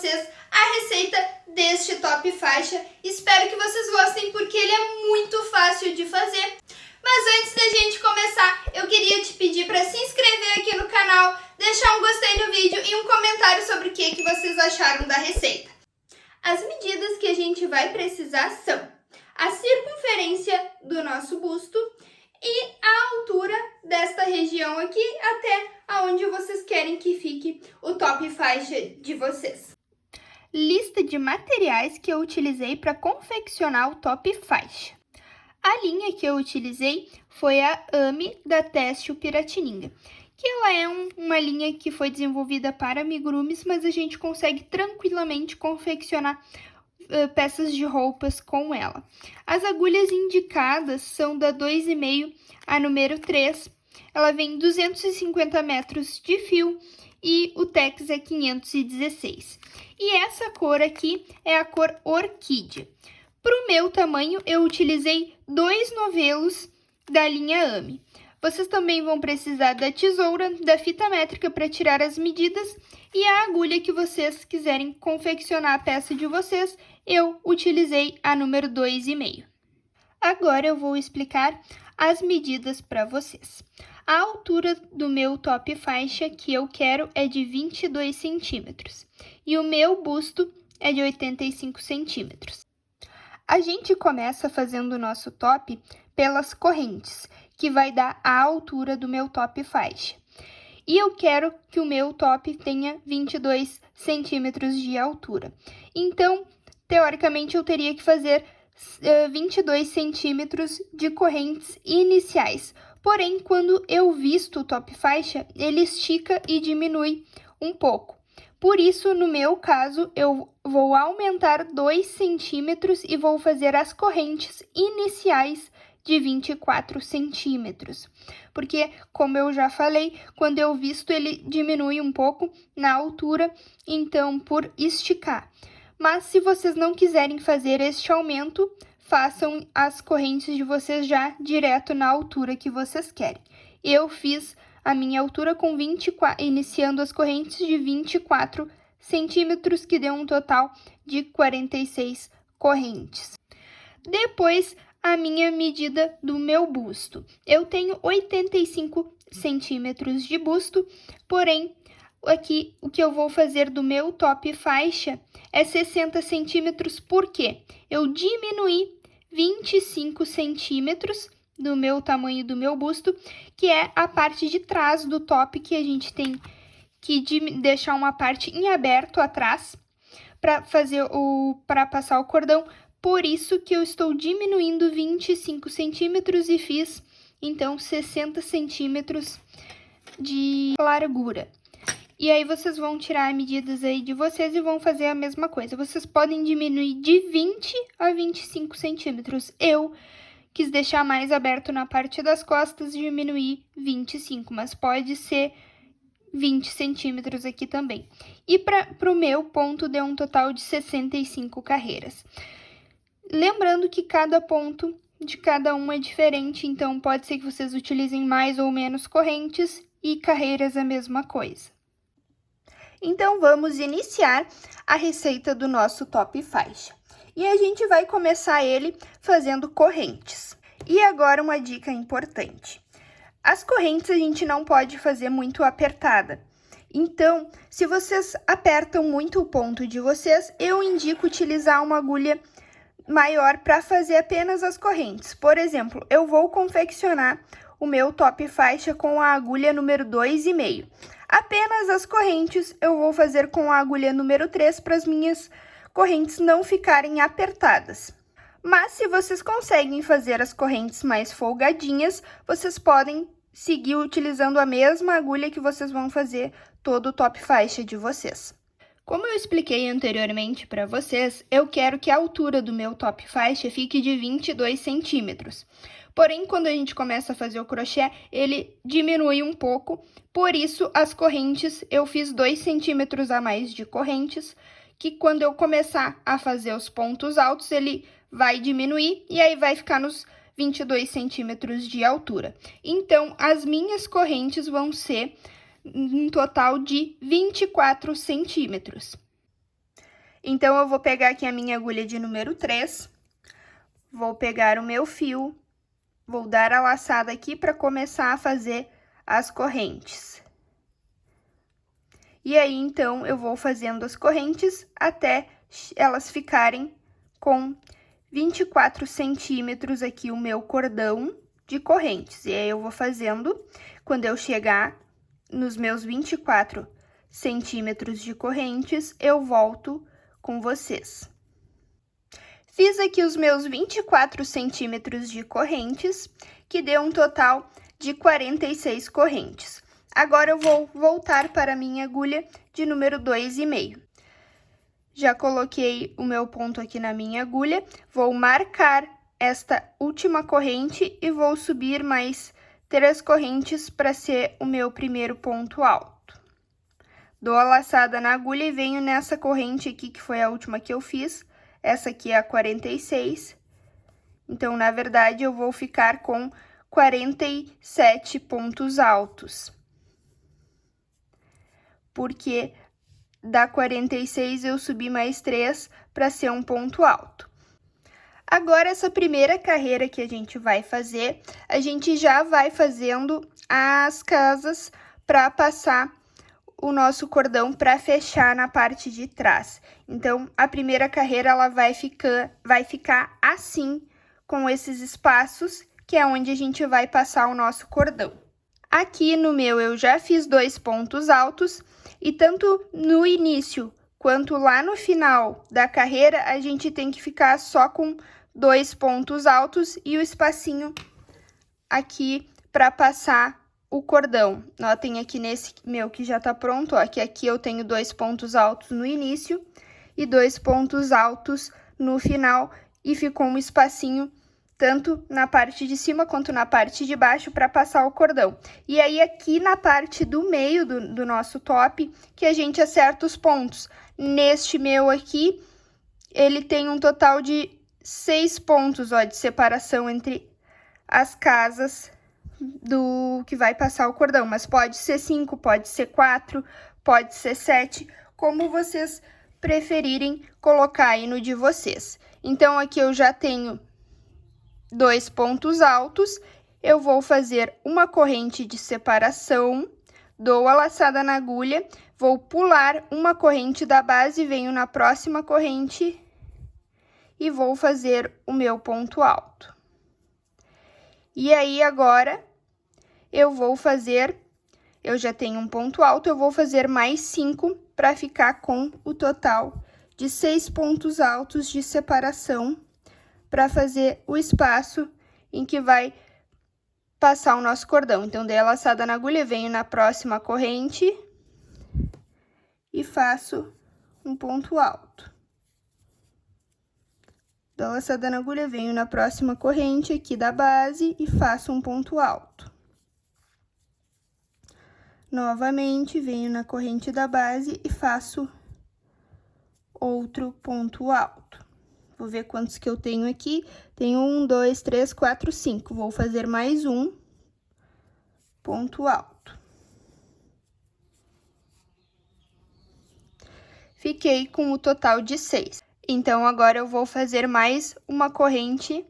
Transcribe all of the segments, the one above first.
vocês a receita deste top faixa. Espero que vocês gostem porque ele é muito fácil de fazer. Mas antes da gente começar, eu queria te pedir para se inscrever aqui no canal, deixar um gostei no vídeo e um comentário sobre o que vocês acharam da receita. As medidas que a gente vai precisar são a circunferência do nosso busto e a altura desta região aqui até aonde vocês querem que fique o top faixa de vocês. Lista de materiais que eu utilizei para confeccionar o top faixa. A linha que eu utilizei foi a AMI da Têxtil Piratininga, que ela é uma linha que foi desenvolvida para amigurumis, mas a gente consegue tranquilamente confeccionar peças de roupas com ela. As agulhas indicadas são da 2,5 a número 3, ela vem 250 metros de fio e o tex é 516. E essa cor aqui é a cor orquídea. Para o meu tamanho, eu utilizei 2 novelos da linha AMI. Vocês também vão precisar da tesoura, da fita métrica para tirar as medidas e a agulha que vocês quiserem confeccionar a peça de vocês. Eu utilizei a número 2,5. Agora eu vou explicar as medidas para vocês. A altura do meu top faixa que eu quero é de 22 centímetros e o meu busto é de 85 centímetros. A gente começa fazendo o nosso top pelas correntes, que vai dar a altura do meu top faixa. E eu quero que o meu top tenha 22 centímetros de altura. Então, teoricamente, eu teria que fazer 22 centímetros de correntes iniciais. Porém, quando eu visto o top faixa, ele estica e diminui um pouco. Por isso, no meu caso, eu vou aumentar 2 centímetros e vou fazer as correntes iniciais de 24 centímetros. Porque, como eu já falei, quando eu visto, ele diminui um pouco na altura, então, por esticar. Mas, se vocês não quiserem fazer este aumento, façam as correntes de vocês já direto na altura que vocês querem. Eu fiz a minha altura com 24, iniciando as correntes de 24 centímetros, que deu um total de 46 correntes. Depois, a minha medida do meu busto. Eu tenho 85 centímetros de busto, porém, aqui o que eu vou fazer do meu top faixa é 60 centímetros, porque eu diminuí 25 centímetros do meu tamanho do meu busto, que é a parte de trás do top, que a gente tem que deixar uma parte em aberto atrás para passar o cordão. Por isso que eu estou diminuindo 25 centímetros e fiz, então, 60 centímetros de largura. E aí, vocês vão tirar medidas aí de vocês e vão fazer a mesma coisa. Vocês podem diminuir de 20 a 25 centímetros. Eu quis deixar mais aberto na parte das costas e diminuir 25, mas pode ser 20 centímetros aqui também. E para o meu ponto deu um total de 65 carreiras. Lembrando que cada ponto de cada um é diferente, então pode ser que vocês utilizem mais ou menos correntes e carreiras a mesma coisa. Então, vamos iniciar a receita do nosso top faixa. E a gente vai começar ele fazendo correntes. E agora uma dica importante. As correntes a gente não pode fazer muito apertada. Então, se vocês apertam muito o ponto de vocês, eu indico utilizar uma agulha maior para fazer apenas as correntes. Por exemplo, eu vou confeccionar o meu top faixa com a agulha número 2,5. Apenas as correntes eu vou fazer com a agulha número 3 para as minhas correntes não ficarem apertadas. Mas se vocês conseguem fazer as correntes mais folgadinhas, vocês podem seguir utilizando a mesma agulha que vocês vão fazer todo o top faixa de vocês. Como eu expliquei anteriormente para vocês, eu quero que a altura do meu top faixa fique de 22 centímetros. Porém, quando a gente começa a fazer o crochê, ele diminui um pouco, por isso as correntes, eu fiz 2 centímetros a mais de correntes, que quando eu começar a fazer os pontos altos, ele vai diminuir e aí vai ficar nos 22 centímetros de altura. Então, as minhas correntes vão ser um total de 24 centímetros. Então, eu vou pegar aqui a minha agulha de número 3, vou pegar o meu fio, vou dar a laçada aqui para começar a fazer as correntes. E aí, então, eu vou fazendo as correntes até elas ficarem com 24 centímetros aqui o meu cordão de correntes. E aí, eu vou fazendo, quando eu chegar nos meus 24 centímetros de correntes, eu volto com vocês. Fiz aqui os meus 24 centímetros de correntes, que deu um total de 46 correntes. Agora, eu vou voltar para a minha agulha de número 2,5. Já coloquei o meu ponto aqui na minha agulha, vou marcar esta última corrente e vou subir mais 3 correntes para ser o meu primeiro ponto alto. Dou a laçada na agulha e venho nessa corrente aqui, que foi a última que eu fiz. Essa aqui é a 46. Então, na verdade, eu vou ficar com 47 pontos altos. Porque da 46 eu subi mais 3 para ser um ponto alto. Agora, essa primeira carreira que a gente vai fazer, a gente já vai fazendo as casas para passar o nosso cordão para fechar na parte de trás. Então, a primeira carreira, ela vai ficar assim, com esses espaços, que é onde a gente vai passar o nosso cordão. Aqui no meu, eu já fiz 2 pontos altos, e tanto no início quanto lá no final da carreira, a gente tem que ficar só com 2 pontos altos e o espacinho aqui para passar o cordão. Notem aqui nesse meu que já tá pronto, ó, que aqui eu tenho 2 pontos altos no início e 2 pontos altos no final, e ficou um espacinho tanto na parte de cima quanto na parte de baixo para passar o cordão. E aí, aqui na parte do meio do nosso top, que a gente acerta os pontos. Neste meu aqui, ele tem um total de 6 pontos, ó, de separação entre as casas do que vai passar o cordão, mas pode ser 5, pode ser 4, pode ser 7, como vocês preferirem colocar aí no de vocês. Então, aqui eu já tenho 2 pontos altos, eu vou fazer uma corrente de separação, dou a laçada na agulha, vou pular uma corrente da base, venho na próxima corrente e vou fazer o meu ponto alto. E aí, agora, eu vou fazer, eu já tenho um ponto alto, eu vou fazer mais 5 para ficar com o total de 6 pontos altos de separação para fazer o espaço em que vai passar o nosso cordão. Então, dei a laçada na agulha, venho na próxima corrente e faço um ponto alto. Dou a laçada na agulha, venho na próxima corrente aqui da base e faço um ponto alto. Novamente, venho na corrente da base e faço outro ponto alto. Vou ver quantos que eu tenho aqui. Tenho 1, 2, 3, 4, 5. Vou fazer mais um ponto alto. Fiquei com o total de 6. Então, agora eu vou fazer mais uma corrente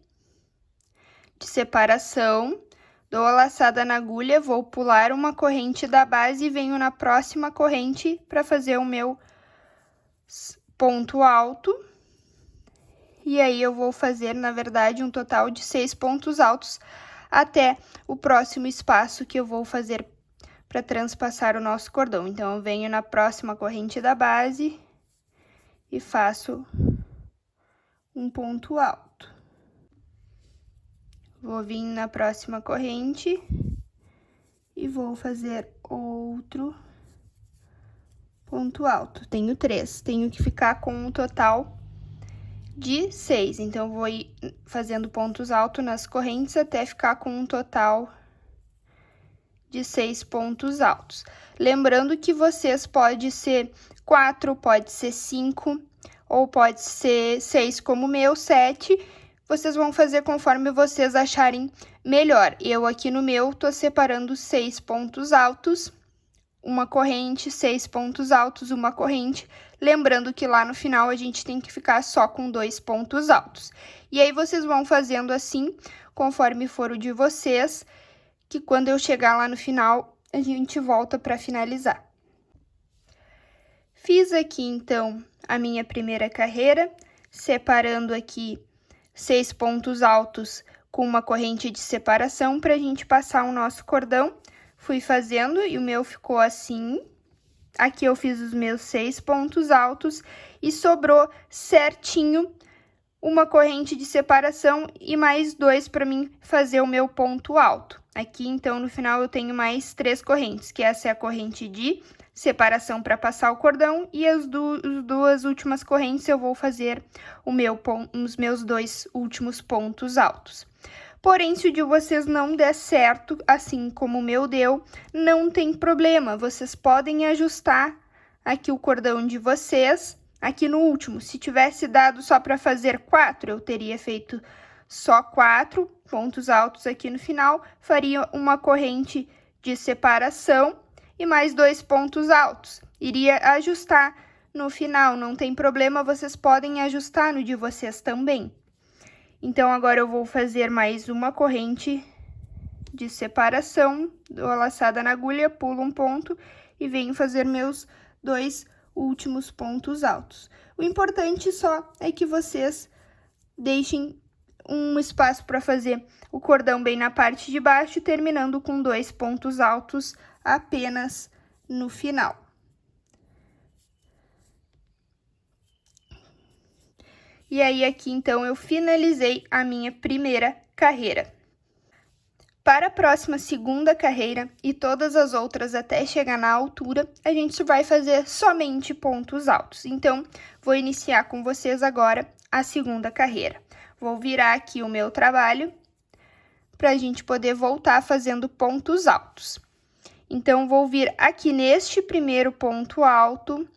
de separação. Dou a laçada na agulha, vou pular uma corrente da base e venho na próxima corrente para fazer o meu ponto alto. E aí, eu vou fazer, na verdade, um total de 6 pontos altos até o próximo espaço que eu vou fazer para transpassar o nosso cordão. Então, eu venho na próxima corrente da base e faço um ponto alto. Vou vir na próxima corrente e vou fazer outro ponto alto. Tenho 3, tenho que ficar com um total de 6. Então, vou ir fazendo pontos altos nas correntes até ficar com um total de 6 pontos altos. Lembrando que vocês pode ser 4, pode ser 5, ou pode ser 6 como o meu, 7. Vocês vão fazer conforme vocês acharem melhor. Eu aqui no meu tô separando 6 pontos altos, uma corrente, 6 pontos altos, uma corrente. lembrando que lá no final a gente tem que ficar só com 2 pontos altos. E aí, vocês vão fazendo assim, conforme for o de vocês, que quando eu chegar lá no final, a gente volta para finalizar. Fiz aqui, então, a minha primeira carreira, separando aqui 6 pontos altos com uma corrente de separação para a gente passar o nosso cordão. Fui fazendo e o meu ficou assim. Aqui eu fiz os meus 6 pontos altos e sobrou certinho uma corrente de separação e mais 2 para mim fazer o meu ponto alto. Aqui, então, no final eu tenho mais 3 correntes, que essa é a corrente de separação para passar o cordão e as duas últimas correntes eu vou fazer os meus 2 últimos pontos altos. Porém, se o de vocês não der certo, assim como o meu deu, não tem problema, vocês podem ajustar aqui o cordão de vocês, aqui no último. Se tivesse dado só para fazer 4, eu teria feito só 4 pontos altos aqui no final, faria uma corrente de separação e mais 2 pontos altos. Iria ajustar no final, não tem problema, vocês podem ajustar no de vocês também. Então, agora eu vou fazer mais uma corrente de separação, dou a laçada na agulha, pulo um ponto e venho fazer meus 2 últimos pontos altos. O importante só é que vocês deixem um espaço para fazer o cordão bem na parte de baixo, terminando com 2 pontos altos apenas no final. E aí, aqui, então, eu finalizei a minha primeira carreira. Para a próxima segunda carreira e todas as outras até chegar na altura, a gente vai fazer somente pontos altos. Então, vou iniciar com vocês agora a segunda carreira. Vou virar aqui o meu trabalho para a gente poder voltar fazendo pontos altos. Então, vou vir aqui neste primeiro ponto alto.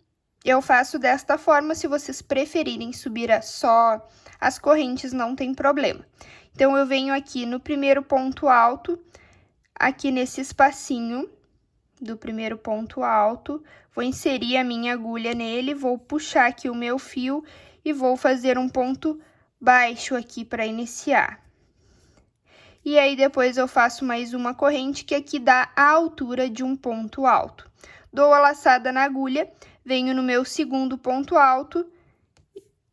Eu faço desta forma, se vocês preferirem subir só as correntes, não tem problema. Então, eu venho aqui no primeiro ponto alto, aqui nesse espacinho do primeiro ponto alto, vou inserir a minha agulha nele, vou puxar aqui o meu fio e vou fazer um ponto baixo aqui para iniciar. E aí, depois eu faço mais uma corrente que aqui dá a altura de um ponto alto. Dou a laçada na agulha, venho no meu segundo ponto alto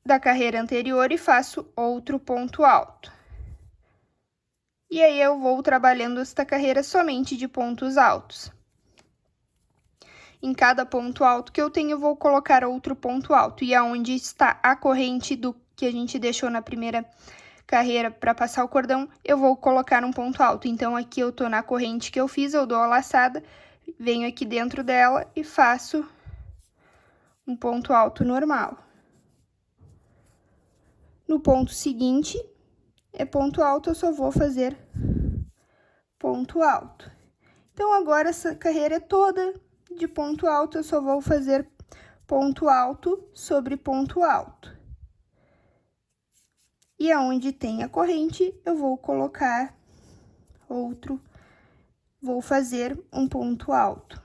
da carreira anterior e faço outro ponto alto. E aí, eu vou trabalhando esta carreira somente de pontos altos. Em cada ponto alto que eu tenho, eu vou colocar outro ponto alto. E aonde está a corrente do que a gente deixou na primeira carreira para passar o cordão, eu vou colocar um ponto alto. Então, aqui eu tô na corrente que eu fiz, eu dou a laçada, venho aqui dentro dela e faço um ponto alto normal. No ponto seguinte, é ponto alto, eu só vou fazer ponto alto. Então, agora essa carreira é toda de ponto alto, eu só vou fazer ponto alto sobre ponto alto. E aonde tem a corrente, eu vou colocar vou fazer um ponto alto.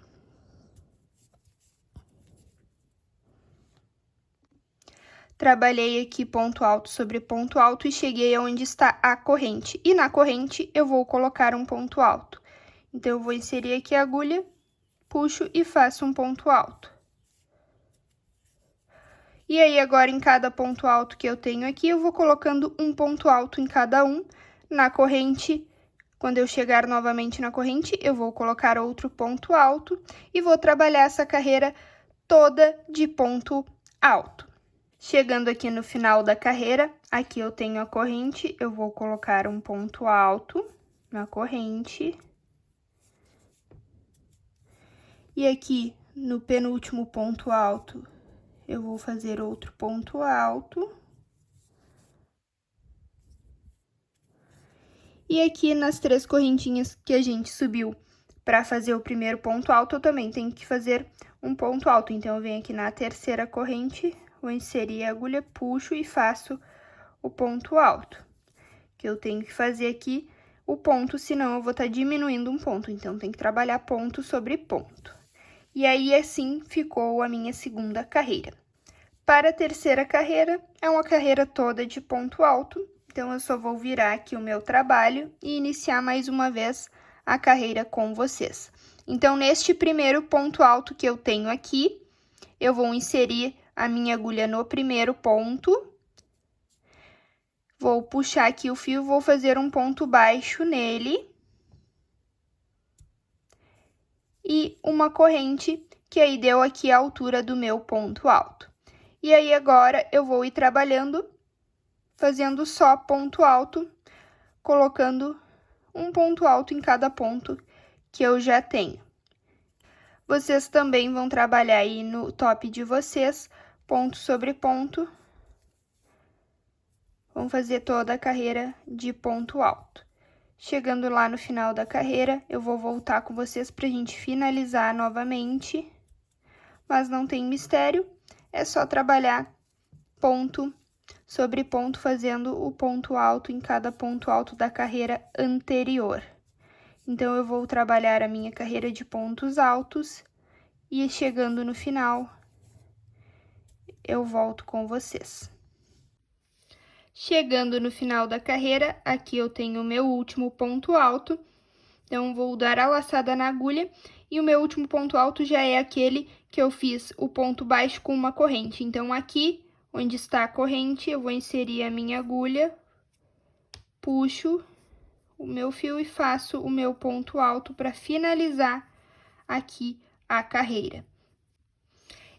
Trabalhei aqui ponto alto sobre ponto alto e cheguei aonde está a corrente. E na corrente, eu vou colocar um ponto alto. Então, eu vou inserir aqui a agulha, puxo e faço um ponto alto. E aí, agora, em cada ponto alto que eu tenho aqui, eu vou colocando um ponto alto em cada um. Na corrente, quando eu chegar novamente na corrente, eu vou colocar outro ponto alto e vou trabalhar essa carreira toda de ponto alto. Chegando aqui no final da carreira, aqui eu tenho a corrente, eu vou colocar um ponto alto na corrente. E aqui, no penúltimo ponto alto, eu vou fazer outro ponto alto. E aqui, nas 3 correntinhas que a gente subiu para fazer o primeiro ponto alto, eu também tenho que fazer um ponto alto. Então, eu venho aqui na terceira corrente, vou inserir a agulha, puxo e faço o ponto alto. Que eu tenho que fazer aqui o ponto, senão eu vou estar diminuindo um ponto. Então, tem que trabalhar ponto sobre ponto. E aí, assim, ficou a minha segunda carreira. Para a terceira carreira, é uma carreira toda de ponto alto, então eu só vou virar aqui o meu trabalho e iniciar mais uma vez a carreira com vocês. Então, neste primeiro ponto alto que eu tenho aqui, eu vou inserir a minha agulha no primeiro ponto, vou puxar aqui o fio, vou fazer um ponto baixo nele e uma corrente, que aí deu aqui a altura do meu ponto alto. E aí, agora, eu vou ir trabalhando, fazendo só ponto alto, colocando um ponto alto em cada ponto que eu já tenho. Vocês também vão trabalhar aí no top de vocês, ponto sobre ponto. Vão fazer toda a carreira de ponto alto. Chegando lá no final da carreira, eu vou voltar com vocês pra gente finalizar novamente. Mas não tem mistério, é só trabalhar ponto sobre ponto, fazendo o ponto alto em cada ponto alto da carreira anterior. Então, eu vou trabalhar a minha carreira de pontos altos e chegando no final, eu volto com vocês. Chegando no final da carreira, aqui eu tenho o meu último ponto alto, então vou dar a laçada na agulha e o meu último ponto alto já é aquele que eu fiz o ponto baixo com uma corrente. Então, aqui, onde está a corrente, eu vou inserir a minha agulha, puxo o meu fio e faço o meu ponto alto para finalizar aqui a carreira.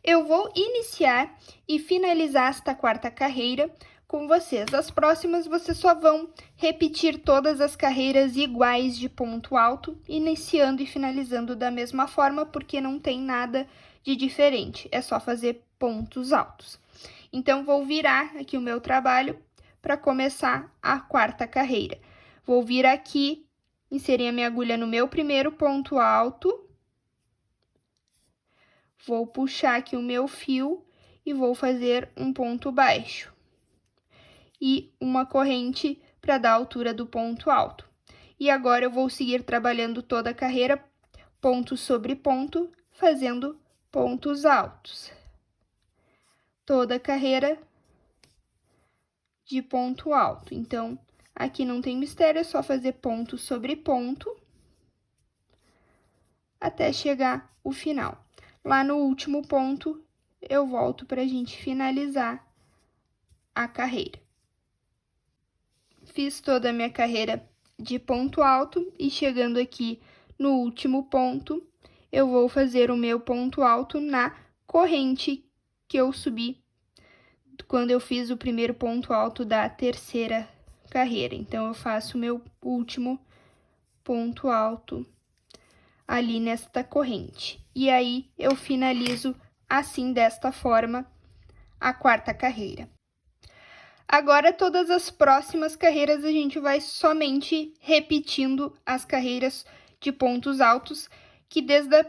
Eu vou iniciar e finalizar esta quarta carreira com vocês. As próximas, vocês só vão repetir todas as carreiras iguais de ponto alto, iniciando e finalizando da mesma forma, porque não tem nada de diferente, é só fazer pontos altos. Então, vou virar aqui o meu trabalho para começar a quarta carreira. Vou vir aqui, inserir a minha agulha no meu primeiro ponto alto, vou puxar aqui o meu fio e vou fazer um ponto baixo e uma corrente para dar a altura do ponto alto. E agora, eu vou seguir trabalhando toda a carreira, ponto sobre ponto, fazendo pontos altos. Toda a carreira de ponto alto. Então, aqui não tem mistério, é só fazer ponto sobre ponto até chegar o final. Lá no último ponto, eu volto para a gente finalizar a carreira. Fiz toda a minha carreira de ponto alto e chegando aqui no último ponto, eu vou fazer o meu ponto alto na corrente que eu subi quando eu fiz o primeiro ponto alto da terceira carreira. Então, eu faço o meu último ponto alto ali nesta corrente. E aí, eu finalizo assim, desta forma, a quarta carreira. Agora, todas as próximas carreiras, a gente vai somente repetindo as carreiras de pontos altos, que desde a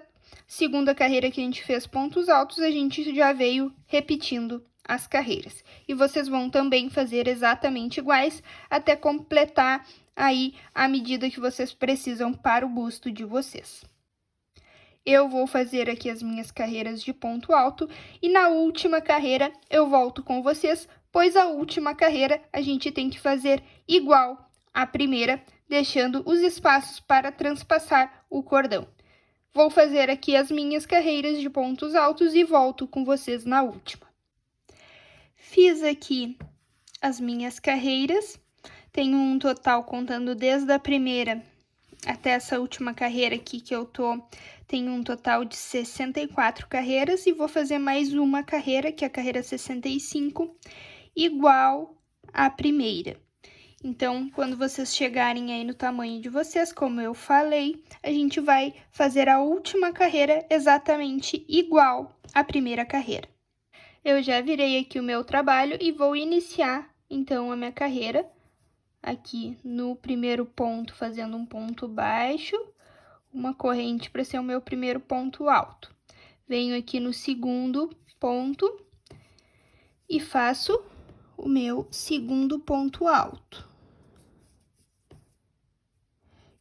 segunda carreira que a gente fez pontos altos, a gente já veio repetindo as carreiras. E vocês vão também fazer exatamente iguais, até completar aí a medida que vocês precisam para o busto de vocês. Eu vou fazer aqui as minhas carreiras de ponto alto e na última carreira eu volto com vocês, pois a última carreira a gente tem que fazer igual à primeira, deixando os espaços para transpassar o cordão. Vou fazer aqui as minhas carreiras de pontos altos e volto com vocês na última. Fiz aqui as minhas carreiras, tenho um total contando desde a primeira até essa última carreira aqui que eu tô, tenho um total de 64 carreiras e vou fazer mais uma carreira, que é a carreira 65, igual à primeira. Então, quando vocês chegarem aí no tamanho de vocês, como eu falei, a gente vai fazer a última carreira exatamente igual à primeira carreira. Eu já virei aqui o meu trabalho e vou iniciar, então, a minha carreira aqui no primeiro ponto, fazendo um ponto baixo, uma corrente para ser o meu primeiro ponto alto. Venho aqui no segundo ponto e faço o meu segundo ponto alto.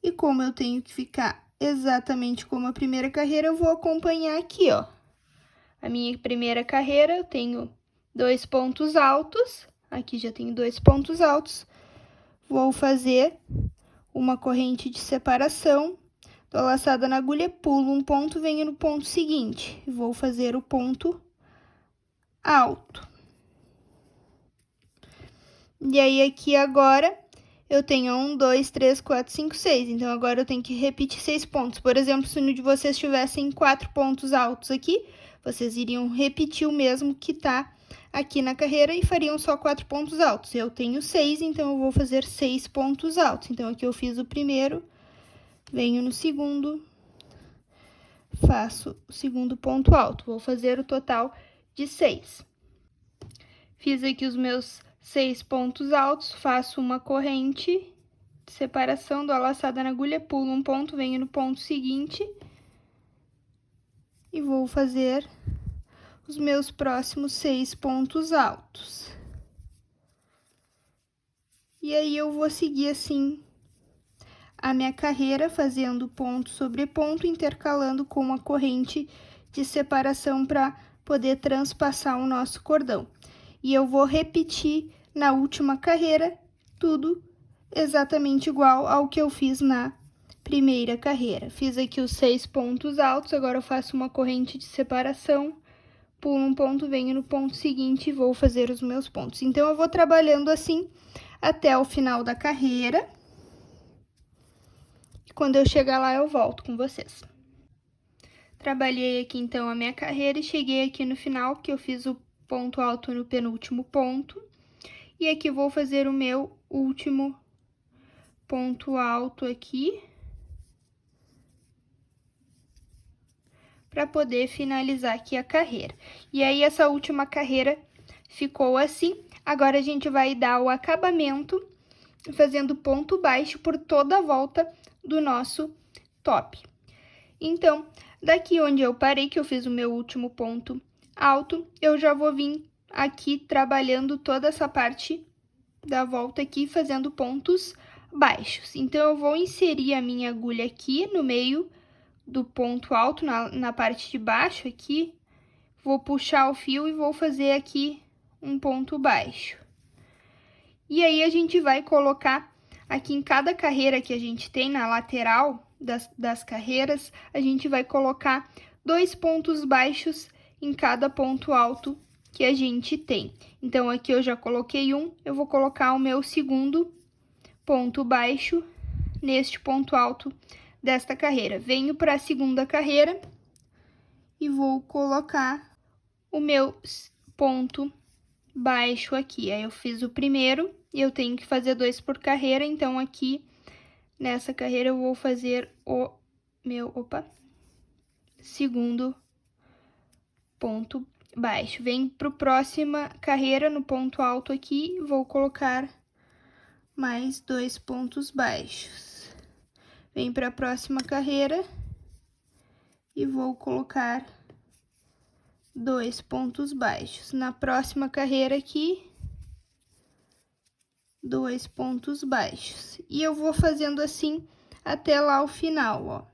E como eu tenho que ficar exatamente como a primeira carreira, eu vou acompanhar aqui, ó. A minha primeira carreira, eu tenho 2 pontos altos, aqui já tenho 2 pontos altos, vou fazer uma corrente de separação, dou laçada na agulha, pulo um ponto, venho no ponto seguinte, vou fazer o ponto alto. E aí, aqui agora, eu tenho 1, 2, 3, 4, 5, 6. Então, agora eu tenho que repetir 6 pontos. Por exemplo, se no de vocês tivessem 4 pontos altos aqui, vocês iriam repetir o mesmo que tá aqui na carreira e fariam só 4 pontos altos. Eu tenho 6, então eu vou fazer 6 pontos altos. Então, aqui eu fiz o primeiro, venho no segundo, faço o segundo ponto alto. Vou fazer o total de 6. Fiz aqui os meus 6 pontos altos, faço uma corrente de separação, dou a laçada na agulha, pulo um ponto, venho no ponto seguinte e vou fazer os meus próximos 6 pontos altos. E aí, eu vou seguir assim a minha carreira, fazendo ponto sobre ponto, intercalando com uma corrente de separação para poder transpassar o nosso cordão. E eu vou repetir na última carreira tudo exatamente igual ao que eu fiz na primeira carreira. Fiz aqui os 6 pontos altos, agora eu faço uma corrente de separação, pulo um ponto, venho no ponto seguinte e vou fazer os meus pontos. Então, eu vou trabalhando assim até o final da carreira. E quando eu chegar lá, eu volto com vocês. Trabalhei aqui, então, a minha carreira e cheguei aqui no final, que eu fiz o ponto alto no penúltimo ponto. E aqui vou fazer o meu último ponto alto aqui, para poder finalizar aqui a carreira. E aí, essa última carreira ficou assim. Agora, a gente vai dar o acabamento fazendo ponto baixo por toda a volta do nosso top. Então, daqui onde eu parei, que eu fiz o meu último ponto alto, eu já vou vir aqui trabalhando toda essa parte da volta aqui, fazendo pontos baixos. Então, eu vou inserir a minha agulha aqui no meio do ponto alto, na parte de baixo aqui, vou puxar o fio e vou fazer aqui um ponto baixo. E aí, a gente vai colocar aqui em cada carreira que a gente tem, na lateral das carreiras, a gente vai colocar 2 pontos baixos em cada ponto alto que a gente tem. Então, aqui eu já coloquei um, eu vou colocar o meu segundo ponto baixo neste ponto alto desta carreira. Venho para a segunda carreira e vou colocar o meu ponto baixo aqui. Aí, eu fiz o primeiro e eu tenho que fazer 2 por carreira, então, aqui nessa carreira eu vou fazer o meu, segundo ponto baixo. Venho para a próxima carreira, no ponto alto aqui, vou colocar mais 2 pontos baixos. Venho para a próxima carreira e vou colocar 2 pontos baixos. Na próxima carreira aqui, 2 pontos baixos. E eu vou fazendo assim até lá o final, ó.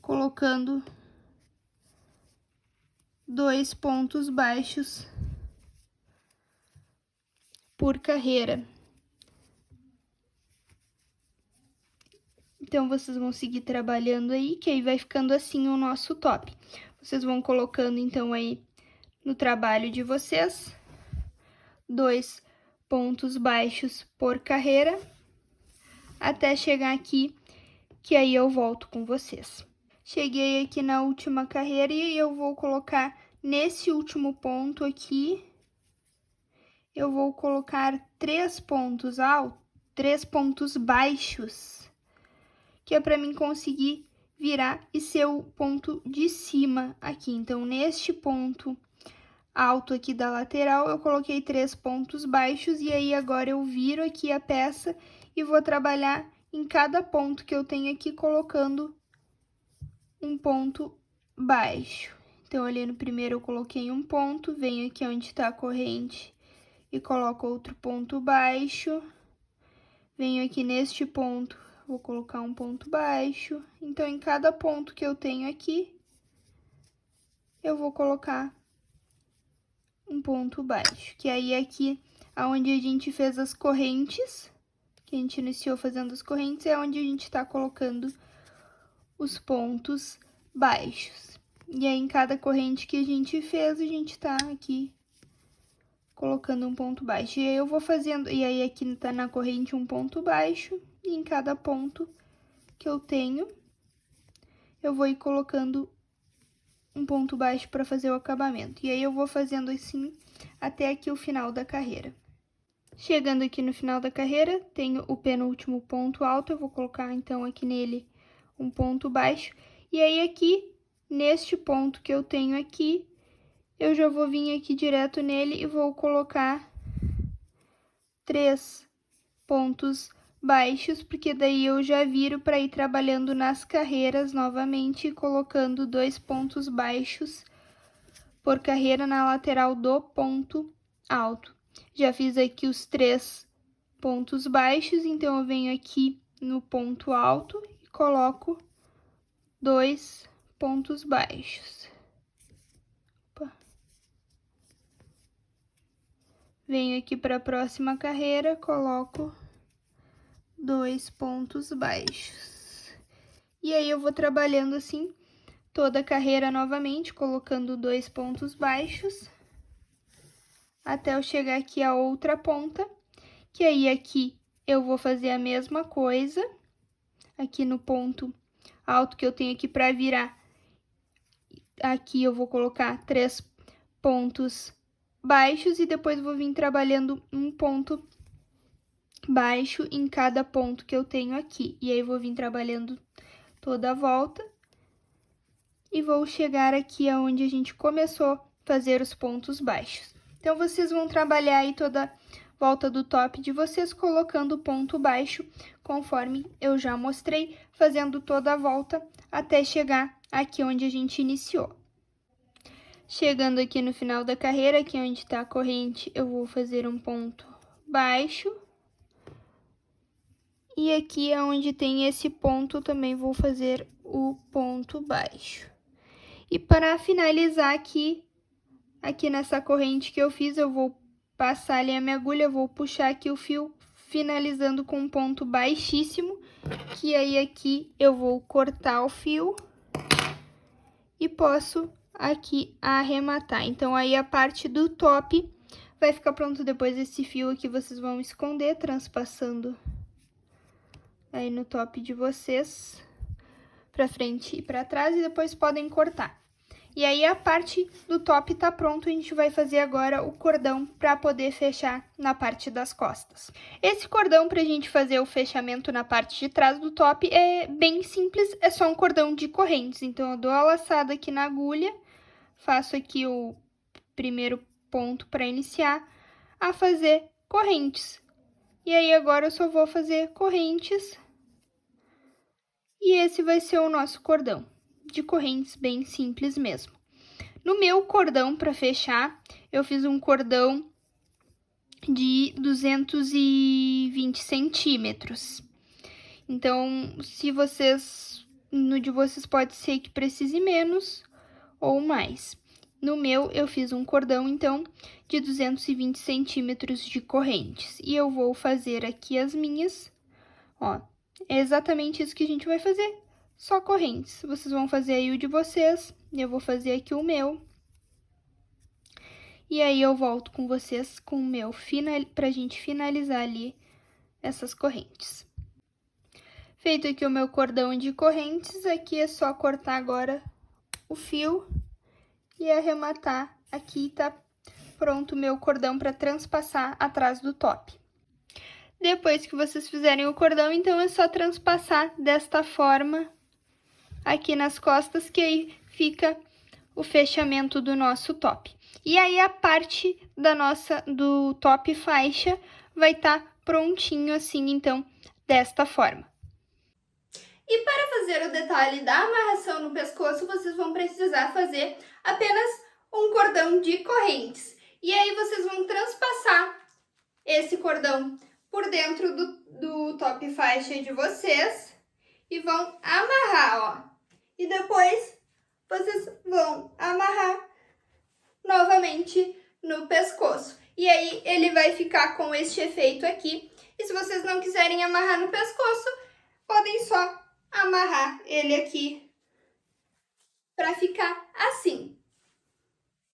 Colocando 2 pontos baixos por carreira. Então, vocês vão seguir trabalhando aí, que aí vai ficando assim o nosso top. Vocês vão colocando, então, aí no trabalho de vocês, 2 pontos baixos por carreira, até chegar aqui, que aí eu volto com vocês. Cheguei aqui na última carreira e eu vou colocar nesse último ponto aqui, eu vou colocar 3 pontos altos, 3 pontos baixos, que é para mim conseguir virar e ser o ponto de cima aqui. Então, neste ponto alto aqui da lateral, eu coloquei 3 pontos baixos, e aí agora eu viro aqui a peça e vou trabalhar em cada ponto que eu tenho aqui, colocando um ponto baixo. Então, ali no primeiro eu coloquei um ponto, venho aqui onde tá a corrente e coloco outro ponto baixo, venho aqui neste ponto, vou colocar um ponto baixo. Então, em cada ponto que eu tenho aqui, eu vou colocar um ponto baixo, que aí aqui aonde a gente fez as correntes, que a gente iniciou fazendo as correntes, é onde a gente tá colocando os pontos baixos. E aí, em cada corrente que a gente fez, a gente tá aqui colocando um ponto baixo. E aí, eu vou fazendo... E aí, aqui tá na corrente um ponto baixo. E em cada ponto que eu tenho, eu vou ir colocando um ponto baixo para fazer o acabamento. E aí, eu vou fazendo assim até aqui o final da carreira. Chegando aqui no final da carreira, tenho o penúltimo ponto alto. Eu vou colocar, então, aqui nele um ponto baixo. E aí, aqui, neste ponto que eu tenho aqui, eu já vou vir aqui direto nele e vou colocar 3 pontos baixos, porque daí eu já viro para ir trabalhando nas carreiras novamente, colocando 2 pontos baixos por carreira na lateral do ponto alto. Já fiz aqui os 3 pontos baixos, então eu venho aqui no ponto alto e coloco 2 pontos baixos. Opa. Venho aqui para a próxima carreira, coloco 2 pontos baixos. E aí, eu vou trabalhando assim toda a carreira novamente, colocando 2 pontos baixos, até eu chegar aqui a outra ponta, que aí aqui eu vou fazer a mesma coisa, aqui no ponto alto que eu tenho aqui para virar. Aqui eu vou colocar 3 pontos baixos e depois vou vir trabalhando um ponto baixo em cada ponto que eu tenho aqui. E aí, vou vir trabalhando toda a volta e vou chegar aqui aonde a gente começou a fazer os pontos baixos. Então, vocês vão trabalhar aí toda a volta do top de vocês, colocando ponto baixo, conforme eu já mostrei, fazendo toda a volta até chegar aqui onde a gente iniciou. Chegando aqui no final da carreira, aqui onde tá a corrente, eu vou fazer um ponto baixo. E aqui onde tem esse ponto, também vou fazer o ponto baixo. E para finalizar aqui nessa corrente que eu fiz, eu vou passar ali a minha agulha, vou puxar aqui o fio, finalizando com um ponto baixíssimo, que aí aqui eu vou cortar o fio e posso aqui arrematar. Então, aí a parte do top vai ficar pronto. Depois esse fio aqui vocês vão esconder, transpassando aí no top de vocês, pra frente e pra trás, e depois podem cortar. E aí, a parte do top tá pronto, a gente vai fazer agora o cordão pra poder fechar na parte das costas. Esse cordão, pra gente fazer o fechamento na parte de trás do top, é bem simples, é só um cordão de correntes. Então, eu dou a laçada aqui na agulha, faço aqui o primeiro ponto pra iniciar a fazer correntes. E aí, agora eu só vou fazer correntes. E esse vai ser o nosso cordão de correntes, bem simples mesmo. No meu cordão, para fechar, eu fiz um cordão de 220 centímetros. Então, se vocês, no de vocês pode ser que precise menos ou mais. No meu, eu fiz um cordão, então, de 220 centímetros de correntes. E eu vou fazer aqui as minhas, ó. É exatamente isso que a gente vai fazer, só correntes. Vocês vão fazer aí o de vocês, eu vou fazer aqui o meu. E aí, eu volto com vocês com o meu, pra gente finalizar ali essas correntes. Feito aqui o meu cordão de correntes, aqui é só cortar agora o fio e arrematar. Aqui tá pronto o meu cordão para transpassar atrás do top. Depois que vocês fizerem o cordão, então é só transpassar desta forma aqui nas costas, que aí fica o fechamento do nosso top. E aí, a parte do top faixa vai estar prontinho assim, então, desta forma. E para fazer o detalhe da amarração no pescoço, vocês vão precisar fazer apenas um cordão de correntes. E aí, vocês vão transpassar esse cordão por dentro do top faixa de vocês e vão amarrar, ó. E depois, vocês vão amarrar novamente no pescoço. E aí ele vai ficar com este efeito aqui. E se vocês não quiserem amarrar no pescoço, podem só amarrar ele aqui para ficar assim.